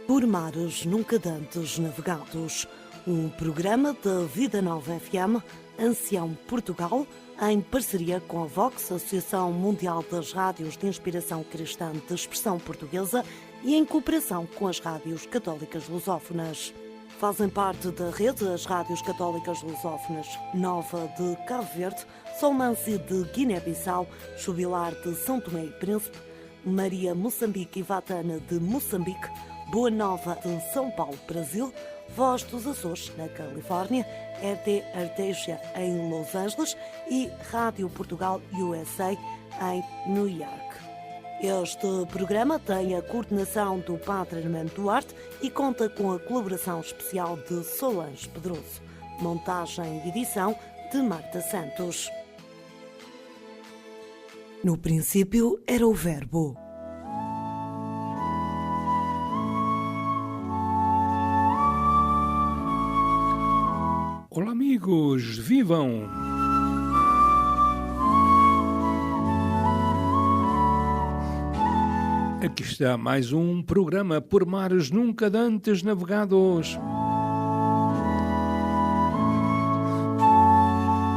Por mares nunca dantes navegados, um programa da Vida Nova FM, Ancião Portugal, em parceria com a Vox, Associação Mundial das Rádios de Inspiração Cristã de Expressão Portuguesa, e em cooperação com as rádios católicas lusófonas. Fazem parte da rede as rádios católicas lusófonas Nova de Cabo Verde, Solmance de Guiné-Bissau, Jubilar de São Tomé e Príncipe, Maria Moçambique e Vatana de Moçambique, Boa Nova de São Paulo, Brasil, Voz dos Açores, na Califórnia, RT Artesia, em Los Angeles e Rádio Portugal USA, em New York. Este programa tem a coordenação do Padre Armando Duarte e conta com a colaboração especial de Solange Pedroso. Montagem e edição de Marta Santos. No princípio era o Verbo. Olá amigos, vivam! Aqui está mais um programa Por Mares Nunca Dantes Navegados.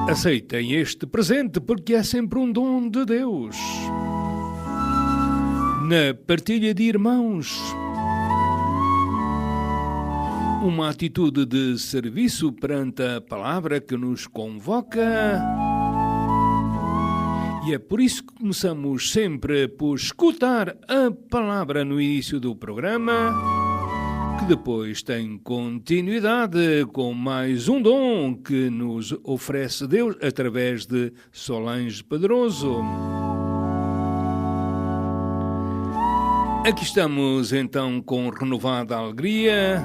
Aceitem este presente porque é sempre um dom de Deus. Na partilha de irmãos, uma atitude de serviço perante a palavra que nos convoca. E é por isso que começamos sempre por escutar a palavra no início do programa, que depois tem continuidade com mais um dom que nos oferece Deus através de Solange Pedroso. Aqui estamos então com renovada alegria.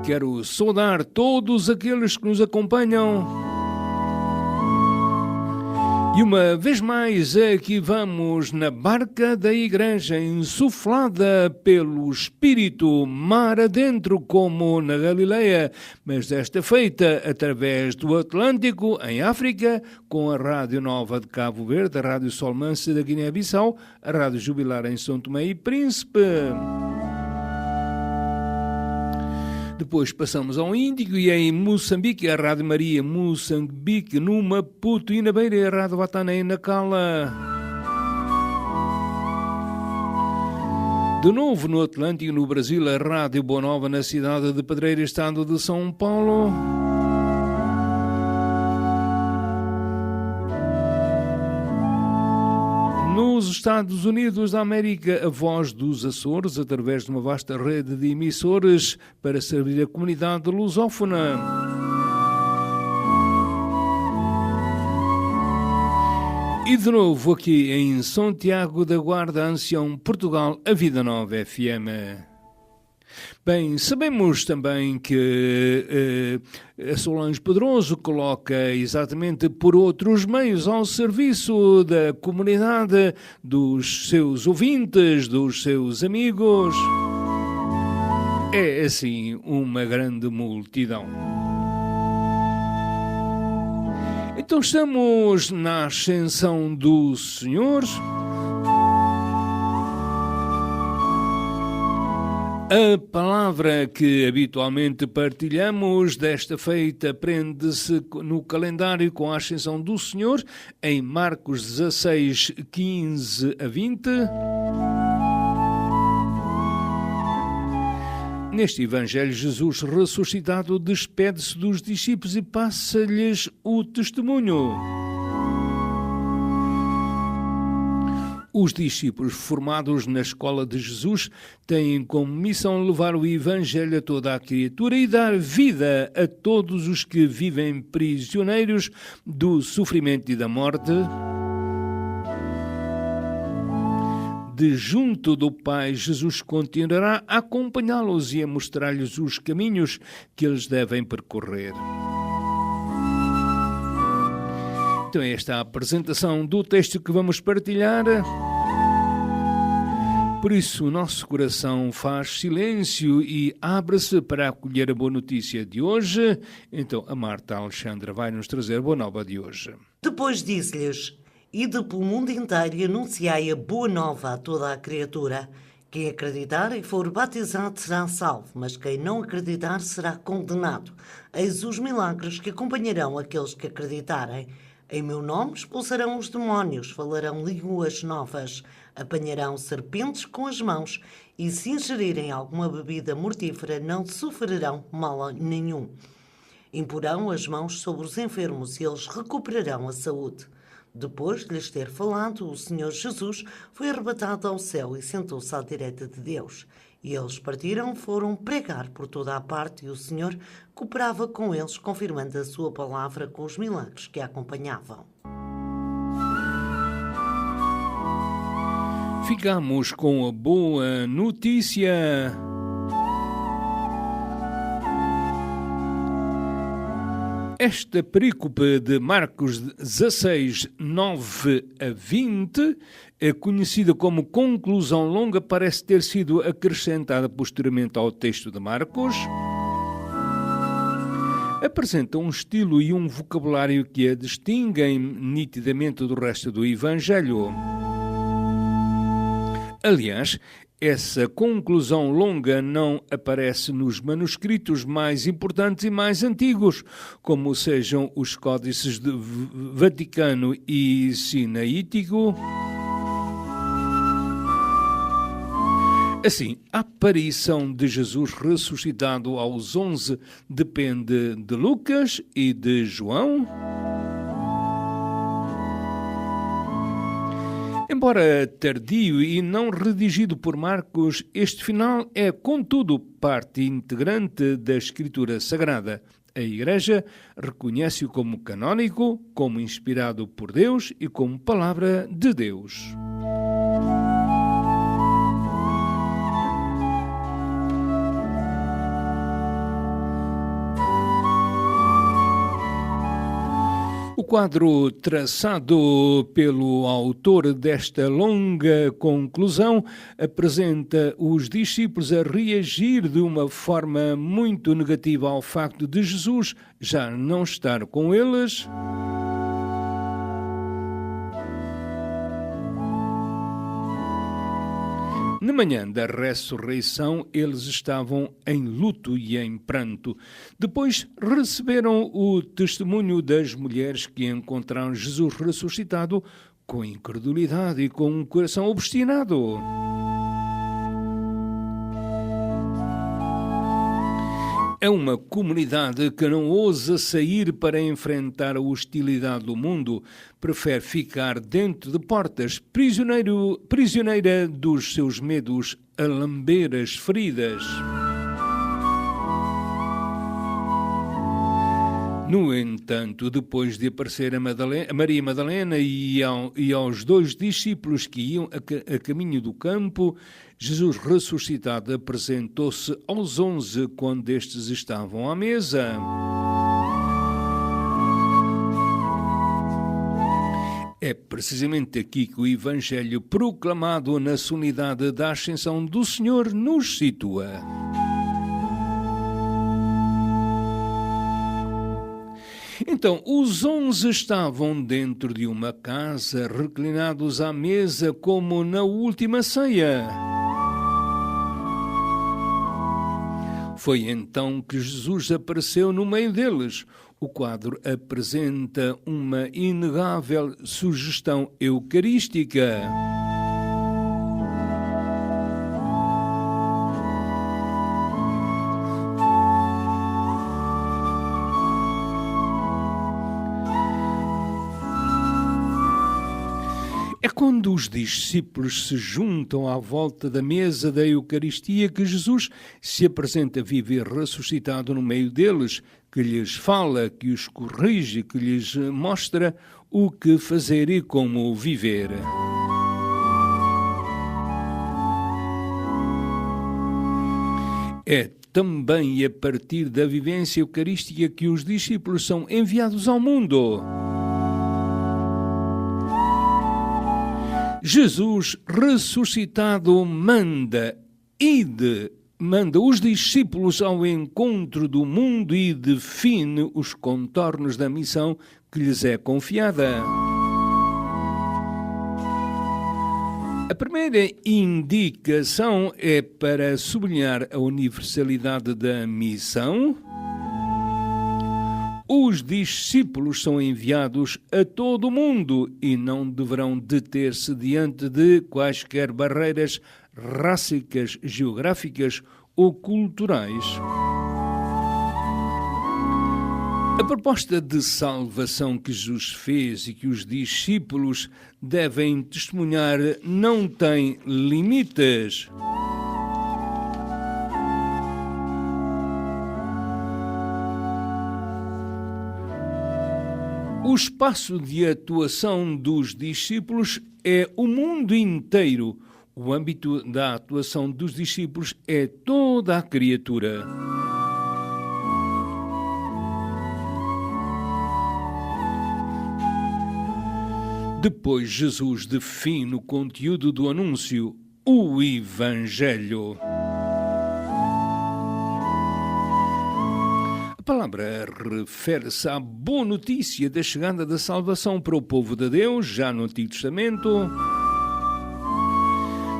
Quero saudar todos aqueles que nos acompanham. E uma vez mais, aqui vamos na barca da Igreja, insuflada pelo Espírito, mar adentro como na Galileia, mas desta feita através do Atlântico, em África, com a Rádio Nova de Cabo Verde, a Rádio Solmance da Guiné-Bissau, a Rádio Jubilar em São Tomé e Príncipe. Depois passamos ao Índico e em Moçambique, a Rádio Maria Moçambique, no Maputo e na Beira, a Rádio Vatana e na Cala. De novo no Atlântico, no Brasil, a Rádio Boa Nova na cidade de Pedreira, estado de São Paulo. Nos Estados Unidos da América, a Voz dos Açores, através de uma vasta rede de emissores para servir a comunidade lusófona. E de novo aqui em Santiago da Guarda, Ancião Portugal, a Vida Nova FM. Bem, sabemos também que a Solange Pedroso coloca exatamente por outros meios ao serviço da comunidade, dos seus ouvintes, dos seus amigos. É assim uma grande multidão. Então estamos na ascensão do Senhor. A palavra que habitualmente partilhamos desta feita prende-se no calendário com a ascensão do Senhor, em Marcos 16, 15 a 20. Neste Evangelho, Jesus ressuscitado despede-se dos discípulos e passa-lhes o testemunho. Os discípulos formados na escola de Jesus têm como missão levar o Evangelho a toda a criatura e dar vida a todos os que vivem prisioneiros do sofrimento e da morte. De junto do Pai, Jesus continuará a acompanhá-los e a mostrar-lhes os caminhos que eles devem percorrer. Então esta é a apresentação do texto que vamos partilhar. Por isso o nosso coração faz silêncio e abre-se para acolher a boa notícia de hoje. Então a Marta Alexandra vai nos trazer a boa nova de hoje. Depois disse-lhes: ide pelo mundo inteiro e anunciai a boa nova a toda a criatura. Quem acreditar e for batizado será salvo, mas quem não acreditar será condenado. Eis os milagres que acompanharão aqueles que acreditarem. Em meu nome expulsarão os demónios, falarão línguas novas, apanharão serpentes com as mãos e se ingerirem alguma bebida mortífera não sofrerão mal nenhum. Imporão as mãos sobre os enfermos e eles recuperarão a saúde. Depois de lhes ter falado, o Senhor Jesus foi arrebatado ao céu e sentou-se à direita de Deus. E eles partiram, foram pregar por toda a parte e o Senhor cooperava com eles, confirmando a sua palavra com os milagres que a acompanhavam. Ficamos com a boa notícia. Esta perícope de Marcos 16, 9 a 20, conhecida como conclusão longa, parece ter sido acrescentada posteriormente ao texto de Marcos. Apresenta um estilo e um vocabulário que a distinguem nitidamente do resto do Evangelho. Aliás, essa conclusão longa não aparece nos manuscritos mais importantes e mais antigos, como sejam os códices de Vaticano e Sinaítico. Assim, a aparição de Jesus ressuscitado aos 11 depende de Lucas e de João. Embora tardio e não redigido por Marcos, este final é, contudo, parte integrante da Escritura Sagrada. A Igreja reconhece-o como canónico, como inspirado por Deus e como palavra de Deus. O quadro traçado pelo autor desta longa conclusão apresenta os discípulos a reagir de uma forma muito negativa ao facto de Jesus já não estar com eles. Na manhã da ressurreição, eles estavam em luto e em pranto. Depois receberam o testemunho das mulheres que encontraram Jesus ressuscitado com incredulidade e com um coração obstinado. É uma comunidade que não ousa sair para enfrentar a hostilidade do mundo, prefere ficar dentro de portas, prisioneira dos seus medos, a lamber as feridas. No entanto, depois de aparecer a Maria Madalena e aos dois discípulos que iam a caminho do campo, Jesus ressuscitado apresentou-se aos 11 quando estes estavam à mesa. É precisamente aqui que o Evangelho proclamado na solenidade da Ascensão do Senhor nos situa. Então, os 11 estavam dentro de uma casa, reclinados à mesa como na última ceia. Foi então que Jesus apareceu no meio deles. O quadro apresenta uma inegável sugestão eucarística. É quando os discípulos se juntam à volta da mesa da Eucaristia que Jesus se apresenta vivo e ressuscitado no meio deles, que lhes fala, que os corrige, que lhes mostra o que fazer e como viver. É também a partir da vivência eucarística que os discípulos são enviados ao mundo. Jesus ressuscitado manda os discípulos ao encontro do mundo e define os contornos da missão que lhes é confiada. A primeira indicação é para sublinhar a universalidade da missão. Os discípulos são enviados a todo o mundo e não deverão deter-se diante de quaisquer barreiras rássicas, geográficas ou culturais. A proposta de salvação que Jesus fez e que os discípulos devem testemunhar não tem limites. O espaço de atuação dos discípulos é o mundo inteiro. O âmbito da atuação dos discípulos é toda a criatura. Depois, Jesus define o conteúdo do anúncio, o Evangelho. A palavra refere-se à boa notícia da chegada da salvação para o povo de Deus, já no Antigo Testamento.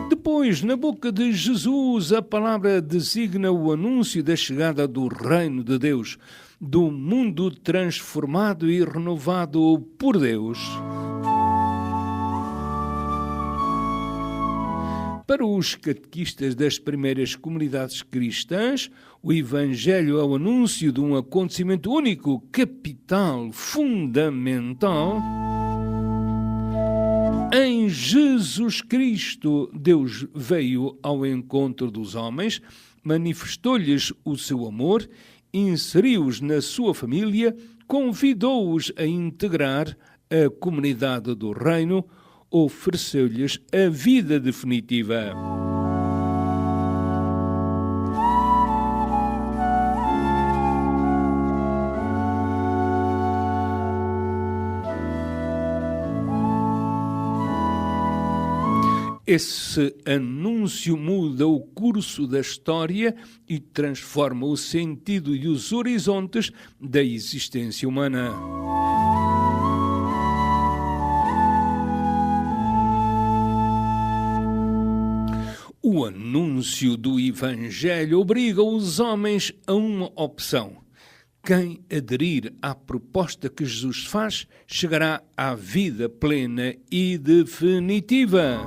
Depois, na boca de Jesus, a palavra designa o anúncio da chegada do reino de Deus, do mundo transformado e renovado por Deus. Para os catequistas das primeiras comunidades cristãs, o Evangelho é o anúncio de um acontecimento único, capital, fundamental. Em Jesus Cristo, Deus veio ao encontro dos homens, manifestou-lhes o seu amor, inseriu-os na sua família, convidou-os a integrar a comunidade do reino, ofereceu-lhes a vida definitiva. Esse anúncio muda o curso da história e transforma o sentido e os horizontes da existência humana. O anúncio do Evangelho obriga os homens a uma opção. Quem aderir à proposta que Jesus faz chegará à vida plena e definitiva.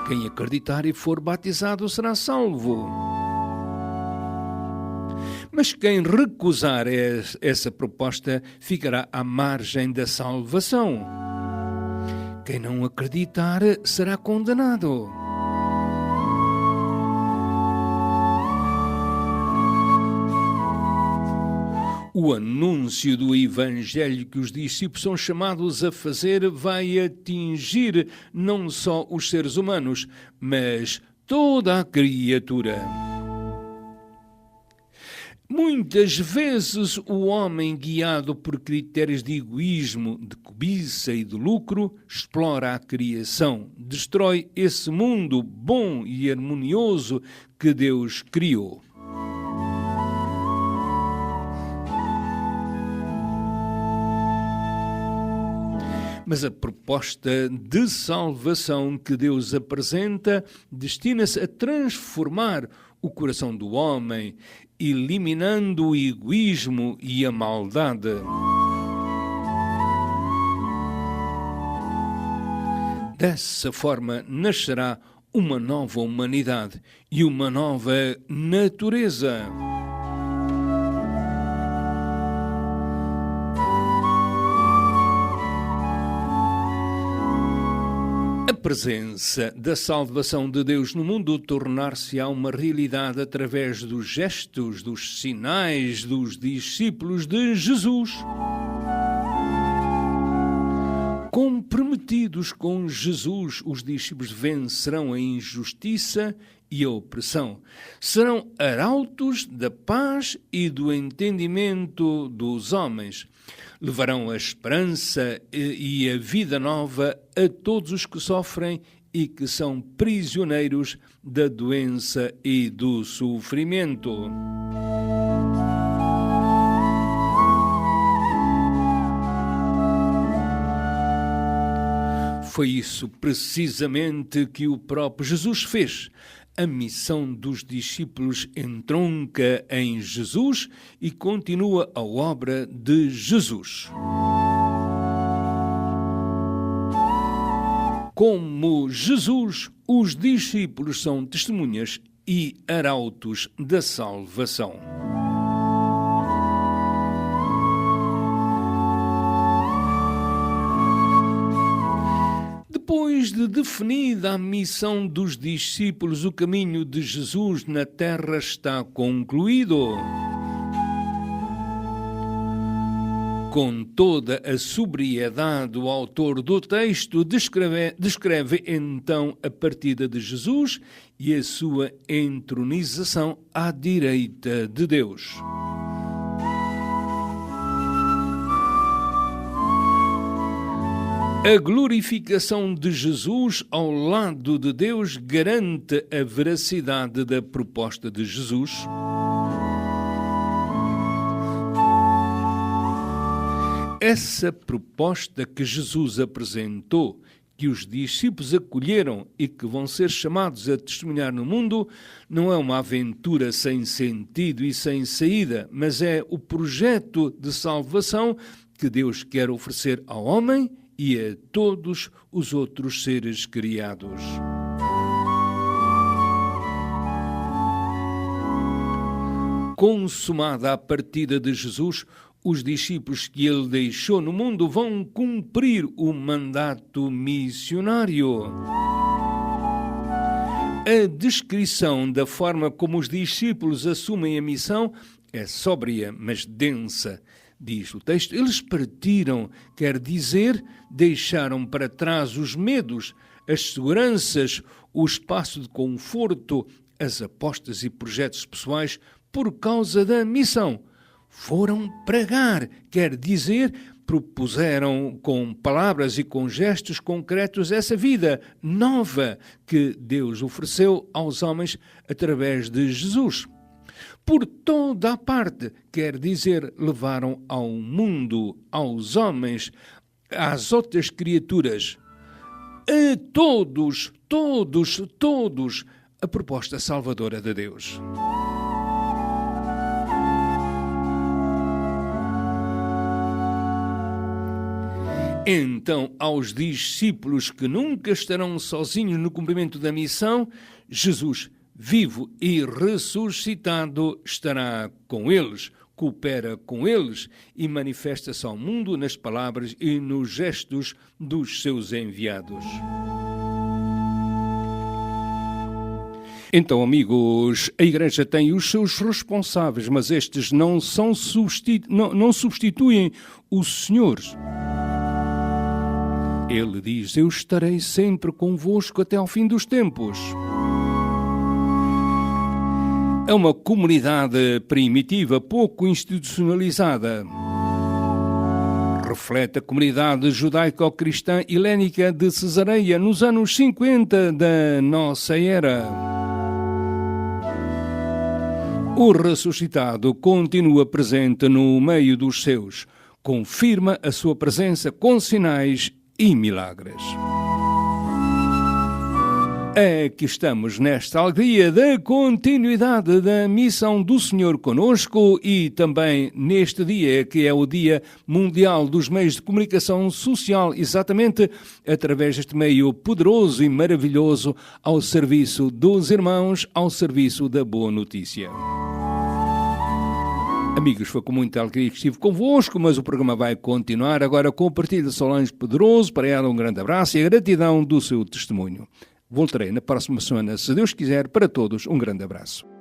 Quem acreditar e for batizado será salvo. Mas quem recusar essa proposta ficará à margem da salvação. Quem não acreditar será condenado. O anúncio do Evangelho que os discípulos são chamados a fazer vai atingir não só os seres humanos, mas toda a criatura. Muitas vezes o homem, guiado por critérios de egoísmo, de cobiça e de lucro, explora a criação, destrói esse mundo bom e harmonioso que Deus criou. Mas a proposta de salvação que Deus apresenta destina-se a transformar o coração do homem, eliminando o egoísmo e a maldade. Dessa forma nascerá uma nova humanidade e uma nova natureza. A presença da salvação de Deus no mundo tornar-se-á uma realidade através dos gestos, dos sinais dos discípulos de Jesus. Comprometidos com Jesus, os discípulos vencerão a injustiça e a opressão. Serão arautos da paz e do entendimento dos homens. Levarão a esperança e a vida nova a todos os que sofrem e que são prisioneiros da doença e do sofrimento. foi isso precisamente que o próprio Jesus fez. A missão dos discípulos entronca em Jesus e continua a obra de Jesus. Como Jesus, os discípulos são testemunhas e arautos da salvação. Depois de definida a missão dos discípulos, o caminho de Jesus na terra está concluído. Com toda a sobriedade, o autor do texto descreve então a partida de Jesus e a sua entronização à direita de Deus. A glorificação de Jesus ao lado de Deus garante a veracidade da proposta de Jesus. Essa proposta que Jesus apresentou, que os discípulos acolheram e que vão ser chamados a testemunhar no mundo, não é uma aventura sem sentido e sem saída, mas é o projeto de salvação que Deus quer oferecer ao homem e a todos os outros seres criados. Consumada a partida de Jesus, os discípulos que ele deixou no mundo vão cumprir o mandato missionário. A descrição da forma como os discípulos assumem a missão é sóbria, mas densa. Diz o texto, eles partiram, quer dizer, deixaram para trás os medos, as seguranças, o espaço de conforto, as apostas e projetos pessoais por causa da missão. Foram pregar, quer dizer, propuseram com palavras e com gestos concretos essa vida nova que Deus ofereceu aos homens através de Jesus. Por toda a parte, quer dizer, levaram ao mundo, aos homens, às outras criaturas, a todos, a proposta salvadora de Deus. Então, aos discípulos que nunca estarão sozinhos no cumprimento da missão, Jesus, vivo e ressuscitado, estará com eles, coopera com eles e manifesta-se ao mundo nas palavras e nos gestos dos seus enviados. Então, amigos, a Igreja tem os seus responsáveis, mas estes não substituem os senhores. Ele diz, eu estarei sempre convosco até ao fim dos tempos. É uma comunidade primitiva, pouco institucionalizada. Reflete a comunidade judaico-cristã helénica de Cesareia nos anos 50 da nossa era. O ressuscitado continua presente no meio dos seus. Confirma a sua presença com sinais e milagres. Aqui estamos nesta alegria da continuidade da missão do Senhor conosco e também neste dia que é o Dia Mundial dos Meios de Comunicação Social, exatamente através deste meio poderoso e maravilhoso ao serviço dos irmãos, ao serviço da boa notícia. Amigos, foi com muita alegria que estive convosco, mas o programa vai continuar agora com o partilho de Solange Pedroso. Para ela um grande abraço e a gratidão do seu testemunho. Voltarei na próxima semana, se Deus quiser. Para todos, um grande abraço. Deus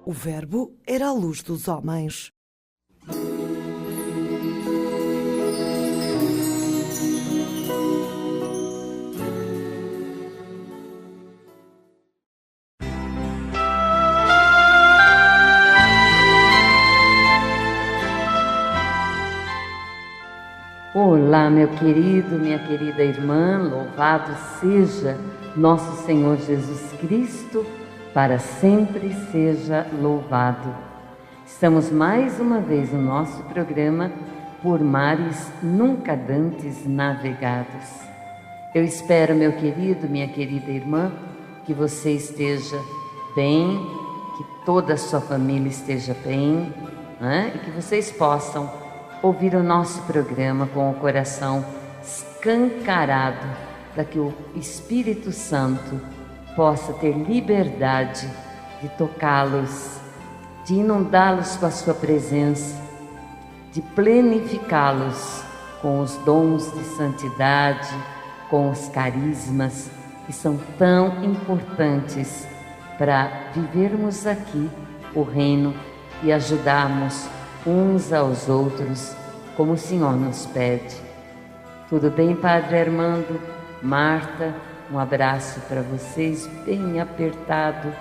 O Verbo era a luz dos homens. Olá, meu querido, minha querida irmã, louvado seja nosso Senhor Jesus Cristo, para sempre seja louvado. Estamos mais uma vez no nosso programa Por Mares Nunca Dantes Navegados. Eu espero, meu querido, minha querida irmã, que você esteja bem, que toda a sua família esteja bem, né? E que vocês possam ouvir o nosso programa com o coração escancarado, para que o Espírito Santo possa ter liberdade de tocá-los, de inundá-los com a sua presença, de plenificá-los com os dons de santidade, com os carismas que são tão importantes para vivermos aqui o reino e ajudarmos uns aos outros, como o Senhor nos pede. Tudo bem, Padre Armando? Marta, um abraço para vocês, bem apertado.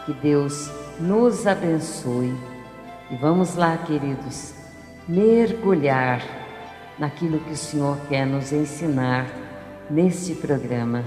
Que Deus nos abençoe. E vamos lá, queridos, mergulhar naquilo que o Senhor quer nos ensinar neste programa.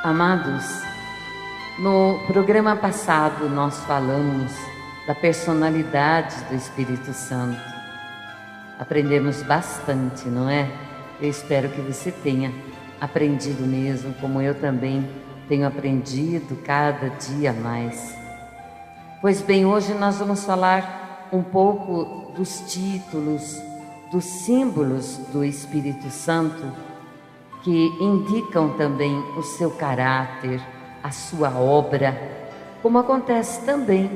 Amados, no programa passado nós falamos da personalidade do Espírito Santo. Aprendemos bastante, não é? Eu espero que você tenha aprendido mesmo, como eu também tenho aprendido cada dia mais. Pois bem, hoje nós vamos falar um pouco dos títulos, dos símbolos do Espírito Santo, que indicam também o seu caráter, a sua obra, como acontece também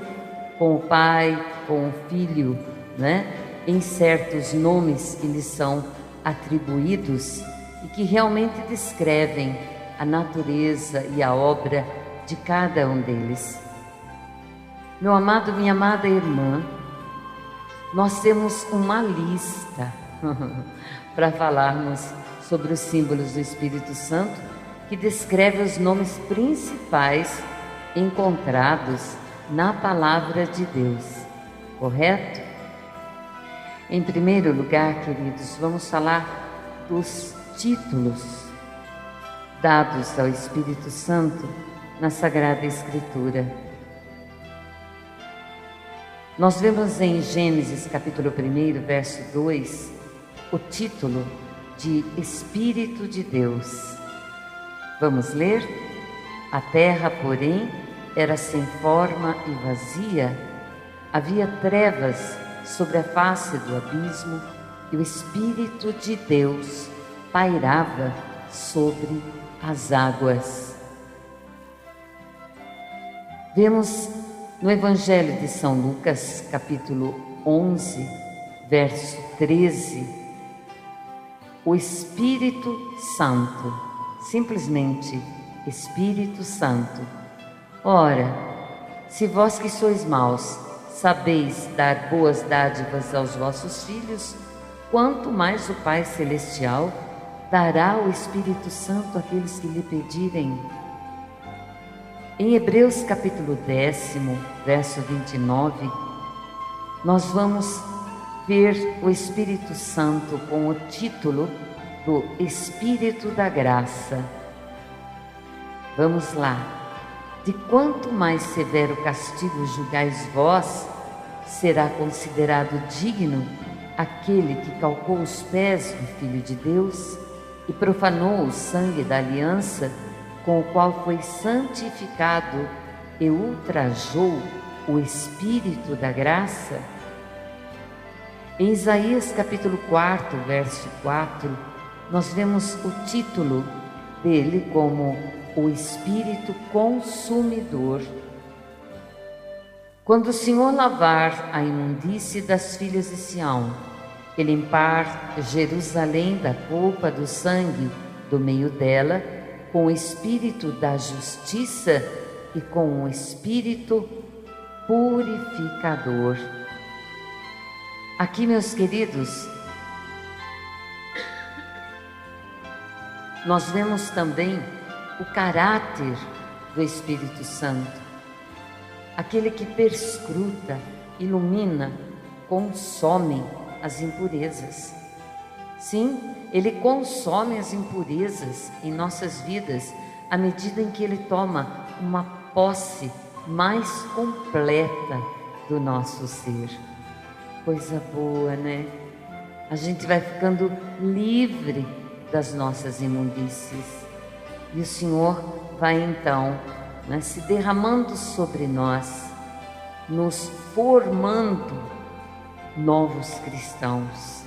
com o Pai, com o Filho, né? Em certos nomes que lhes são atribuídos e que realmente descrevem a natureza e a obra de cada um deles. Meu amado, minha amada irmã, nós temos uma lista para falarmos sobre os símbolos do Espírito Santo, que descreve os nomes principais encontrados na Palavra de Deus, correto? Em primeiro lugar, queridos, vamos falar dos títulos dados ao Espírito Santo na Sagrada Escritura. Nós vemos em Gênesis capítulo 1, verso 2, o título de Espírito de Deus. Vamos ler? A terra, porém, era sem forma e vazia, havia trevas sobre a face do abismo, e o Espírito de Deus pairava sobre as águas. Vemos no Evangelho de São Lucas, capítulo 11, verso 13, o Espírito Santo, simplesmente Espírito Santo. Ora, se vós que sois maus, sabeis dar boas dádivas aos vossos filhos, quanto mais o Pai Celestial dará o Espírito Santo àqueles que lhe pedirem. Em Hebreus capítulo 10, verso 29, nós vamos ver o Espírito Santo com o título do Espírito da Graça. Vamos lá. De quanto mais severo castigo julgais vós, será considerado digno aquele que calcou os pés do Filho de Deus e profanou o sangue da aliança, com o qual foi santificado e ultrajou o Espírito da graça? Em Isaías capítulo 4, verso 4, nós vemos o título dele como o Espírito Consumidor. Quando o Senhor lavar a imundície das filhas de Sião e limpar Jerusalém da culpa do sangue do meio dela, com o Espírito da justiça e com o Espírito purificador. Aqui, meus queridos, nós vemos também o caráter do Espírito Santo, aquele que perscruta, ilumina, consome as impurezas. Sim, ele consome as impurezas em nossas vidas à medida em que ele toma uma posse mais completa do nosso ser. Coisa boa, né? A gente vai ficando livre das nossas imundícies. E o Senhor vai então, né, se derramando sobre nós, nos formando novos cristãos.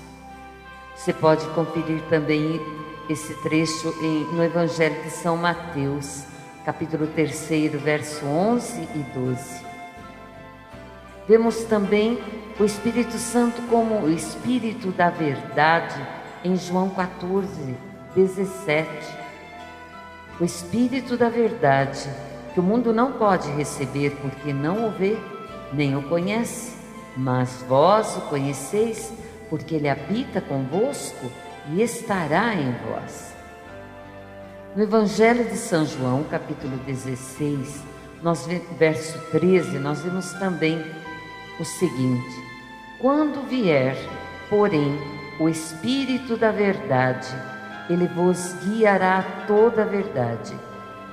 Você pode conferir também esse trecho no Evangelho de São Mateus, capítulo 3, verso 11 e 12. Vemos também o Espírito Santo como o Espírito da verdade em João 14, 17. O Espírito da verdade, que o mundo não pode receber porque não o vê, nem o conhece, mas vós o conheceis, porque ele habita convosco e estará em vós. No Evangelho de São João, capítulo 16, verso 13, nós vemos também o seguinte: quando vier, porém, o Espírito da verdade, ele vos guiará a toda a verdade,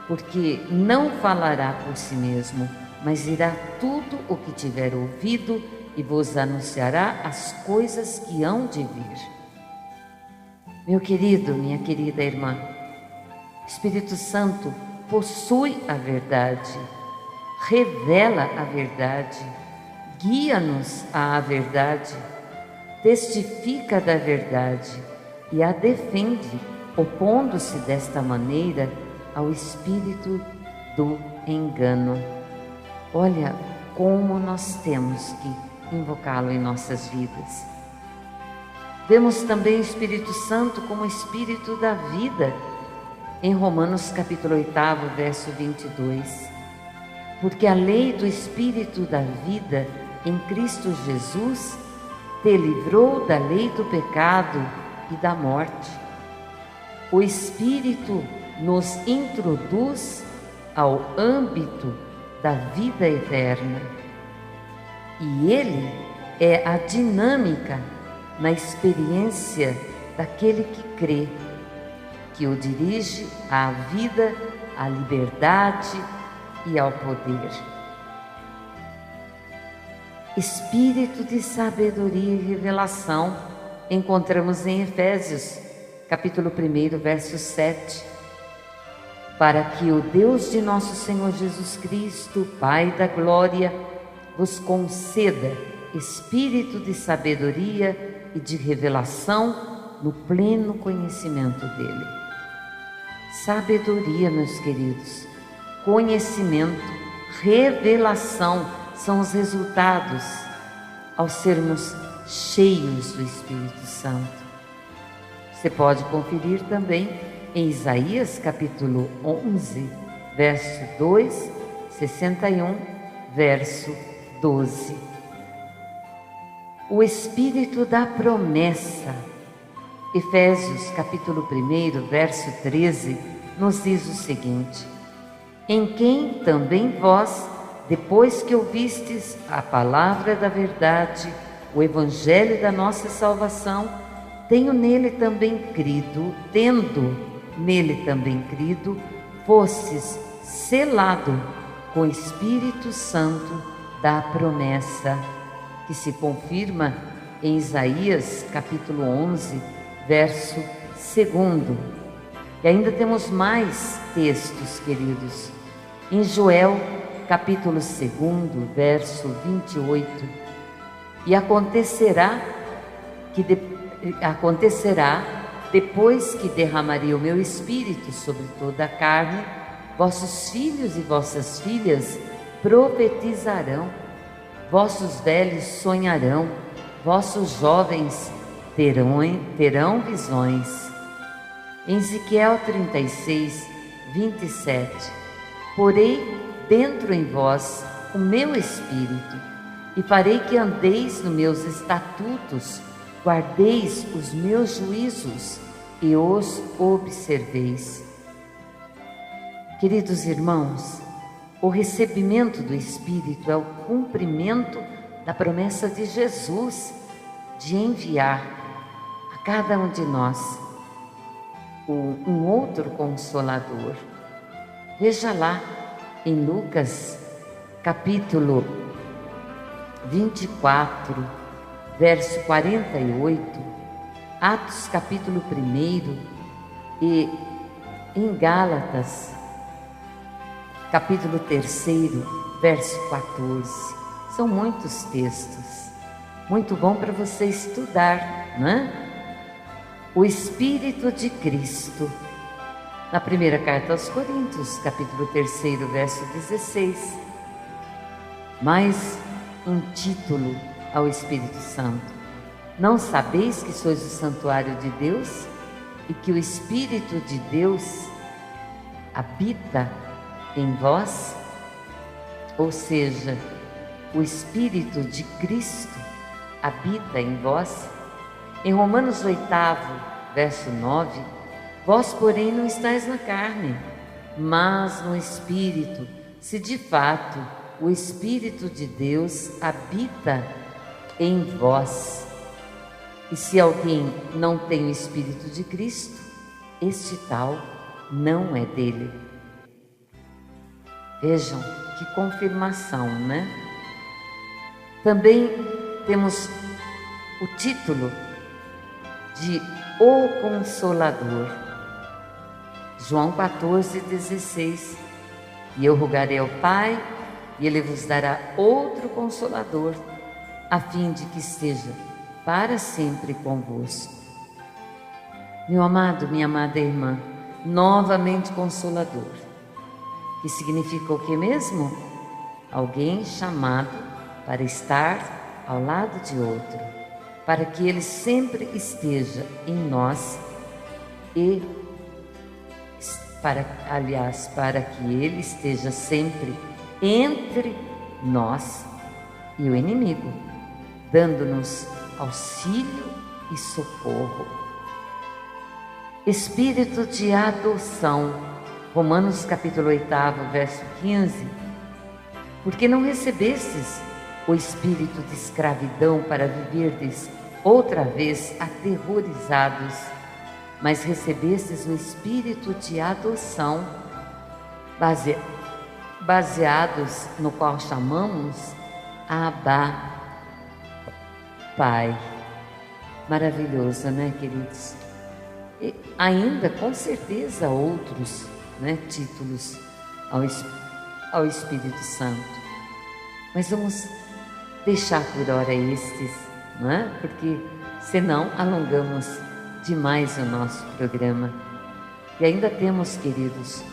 porque não falará por si mesmo, mas dirá tudo o que tiver ouvido e vos anunciará as coisas que hão de vir. Meu querido, minha querida irmã, Espírito Santo possui a verdade, revela a verdade, guia-nos à verdade, testifica da verdade e a defende, opondo-se desta maneira ao espírito do engano. Olha como nós temos que invocá-lo em nossas vidas. Vemos também o Espírito Santo como Espírito da vida, em Romanos capítulo 8, verso 22. Porque a lei do Espírito da vida em Cristo Jesus te livrou da lei do pecado e da morte. O Espírito nos introduz ao âmbito da vida eterna. E Ele é a dinâmica na experiência daquele que crê, que o dirige à vida, à liberdade e ao poder. Espírito de sabedoria e revelação, encontramos em Efésios, capítulo 1, verso 7. Para que o Deus de nosso Senhor Jesus Cristo, Pai da glória, vos conceda espírito de sabedoria e de revelação no pleno conhecimento dele. Sabedoria, meus queridos, conhecimento, revelação são os resultados ao sermos cheios do Espírito Santo. Você pode conferir também em Isaías capítulo 11, verso 2, 61, verso 12. O Espírito da promessa, Efésios capítulo 1, verso 13, nos diz o seguinte: em quem também vós, depois que ouvistes a palavra da verdade, o evangelho da nossa salvação, tendo nele também crido, fostes selado com o Espírito Santo da promessa, que se confirma em Isaías capítulo 11, verso 2. E ainda temos mais textos, queridos. Em Joel capítulo 2, verso 28. E acontecerá, depois que derramarei o meu Espírito sobre toda a carne, vossos filhos e vossas filhas profetizarão, vossos velhos sonharão, vossos jovens terão visões. Em Ezequiel 36, 27, porei dentro em vós o meu Espírito, e farei que andeis nos meus estatutos, guardeis os meus juízos e os observeis. Queridos irmãos, o recebimento do Espírito é o cumprimento da promessa de Jesus de enviar a cada um de nós um outro Consolador. Veja lá em Lucas capítulo 24, verso 48, Atos capítulo 1 e em Gálatas capítulo 3, verso 14. São muitos textos, muito bom para você estudar, né? O Espírito de Cristo, na primeira carta aos Coríntios, capítulo 3, verso 16. Mais um título ao Espírito Santo: não sabeis que sois o santuário de Deus e que o Espírito de Deus habita em vós? Ou seja, o Espírito de Cristo habita em vós. Em Romanos 8, verso 9, vós, porém, não estáis na carne, mas no Espírito, se de fato o Espírito de Deus habita em vós. E se alguém não tem o Espírito de Cristo, este tal não é dele. Vejam que confirmação, né? Também temos o título de O Consolador. João 14,16. E eu rogarei ao Pai, e Ele vos dará outro Consolador, a fim de que esteja para sempre convosco. Meu amado, minha amada irmã, novamente Consolador, que significa o que mesmo? Alguém chamado para estar ao lado de outro, para que Ele sempre esteja em nós e para que Ele esteja sempre entre nós e o inimigo, dando-nos auxílio e socorro. Espírito de adoção, Romanos capítulo 8, verso 15. Porque não recebestes o espírito de escravidão para viverdes outra vez aterrorizados, mas recebestes o espírito de adoção, baseados no qual chamamos Abba, Pai. Maravilhoso, né, queridos? E ainda, com certeza, outros, né, títulos ao Espírito Santo. Mas vamos deixar por hora estes, não é? Porque senão alongamos demais o nosso programa. E ainda temos, queridos,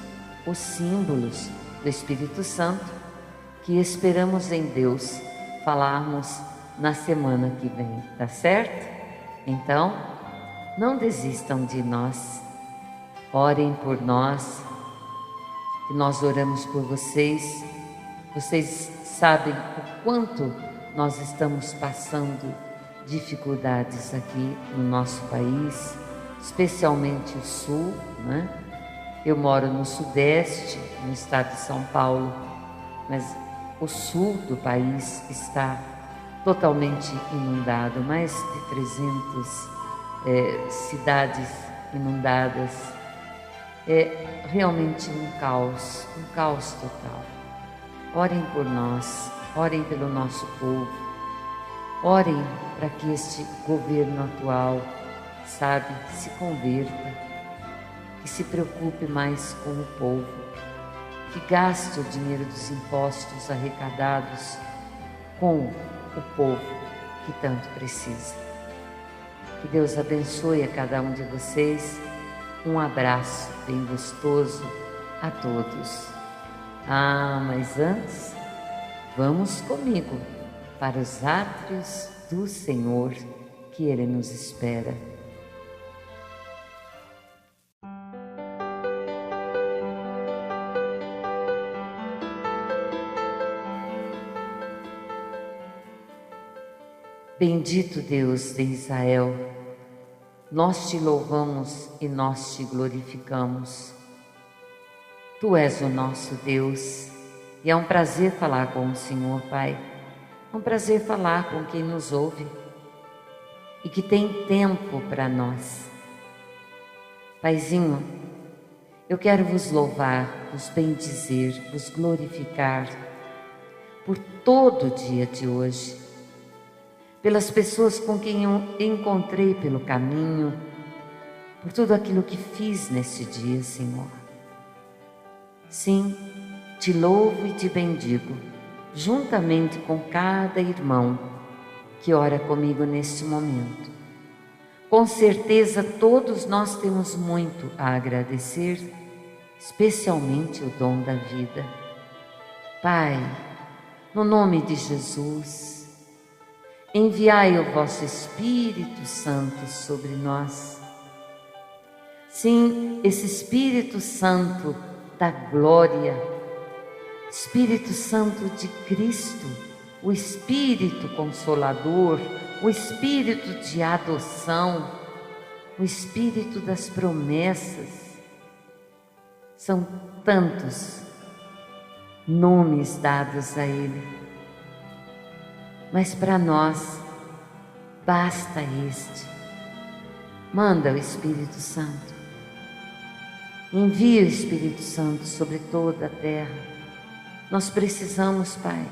os símbolos do Espírito Santo que esperamos em Deus falarmos na semana que vem, tá certo? Então, não desistam de nós, orem por nós, que nós oramos por vocês. Vocês sabem o quanto nós estamos passando dificuldades aqui no nosso país, especialmente o sul, né? Eu moro no sudeste, no estado de São Paulo, mas o sul do país está totalmente inundado, mais de 300 cidades inundadas. É realmente um caos total. Orem por nós, orem pelo nosso povo, orem para que este governo atual, se converta, que se preocupe mais com o povo, que gaste o dinheiro dos impostos arrecadados com o povo que tanto precisa. Que Deus abençoe a cada um de vocês. Um abraço bem gostoso a todos. Mas antes, vamos comigo para os átrios do Senhor, que Ele nos espera. Bendito Deus de Israel, nós te louvamos e nós te glorificamos. Tu és o nosso Deus e é um prazer falar com o Senhor, Pai. É um prazer falar com quem nos ouve e que tem tempo para nós. Paizinho, eu quero vos louvar, vos bendizer, vos glorificar por todo o dia de hoje, pelas pessoas com quem eu encontrei pelo caminho, por tudo aquilo que fiz nesse dia, Senhor. Sim, te louvo e te bendigo, juntamente com cada irmão que ora comigo neste momento. Com certeza todos nós temos muito a agradecer, especialmente o dom da vida. Pai, no nome de Jesus, enviai o vosso Espírito Santo sobre nós. Sim, esse Espírito Santo da glória, Espírito Santo de Cristo, o Espírito Consolador, o Espírito de adoção, o Espírito das promessas. São tantos nomes dados a Ele, mas para nós basta este. Manda o Espírito Santo, envia o Espírito Santo sobre toda a terra. Nós precisamos, Pai.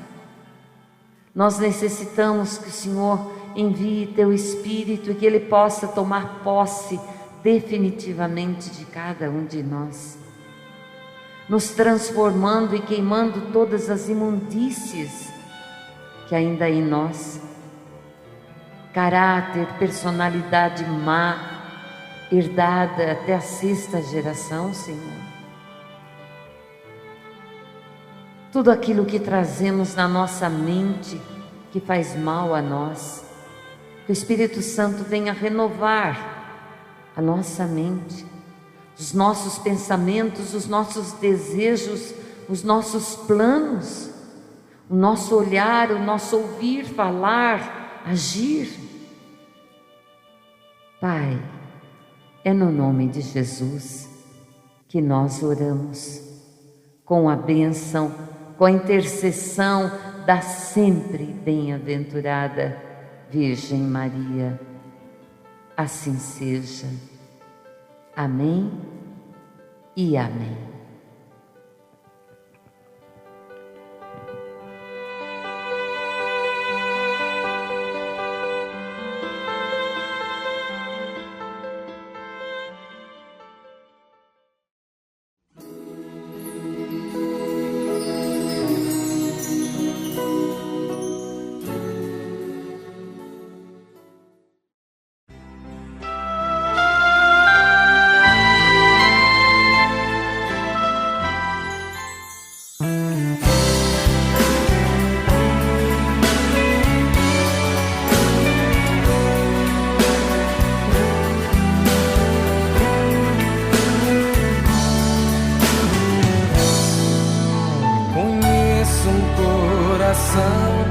Nós necessitamos que o Senhor envie Teu Espírito e que Ele possa tomar posse definitivamente de cada um de nós, nos transformando e queimando todas as imundícies que ainda há em nós. Caráter, personalidade má, herdada até a 6ª geração, Senhor. Tudo aquilo que trazemos na nossa mente que faz mal a nós, que o Espírito Santo venha renovar a nossa mente, os nossos pensamentos, os nossos desejos, os nossos planos, o nosso olhar, o nosso ouvir, falar, agir. Pai, é no nome de Jesus que nós oramos, com a bênção, com a intercessão da sempre bem-aventurada Virgem Maria. Assim seja. Amém e amém.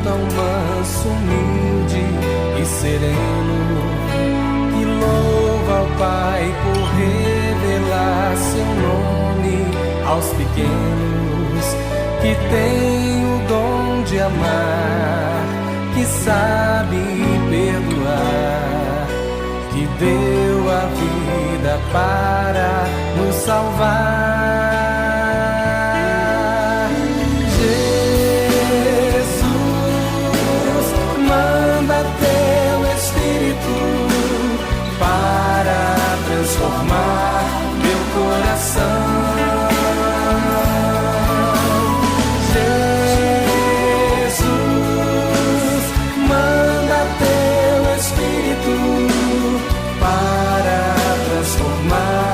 Tão manso, humilde e sereno, que louva ao Pai por revelar seu nome aos pequenos, que tem o dom de amar, que sabe perdoar, que deu a vida para nos salvar. Transformar meu coração. Jesus, manda teu Espírito para transformar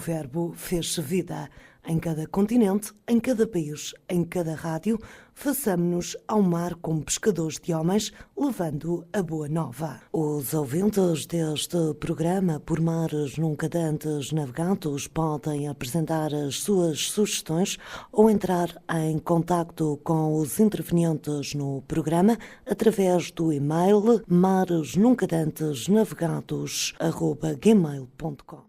Verbo fez-se vida. Em cada continente, em cada país, em cada rádio, façamo-nos ao mar como pescadores de homens, levando a boa nova. Os ouvintes deste programa, por mares nunca dantes navegados, podem apresentar as suas sugestões ou entrar em contacto com os intervenientes no programa através do e-mail maresnuncadantesnavegados@gmail.com.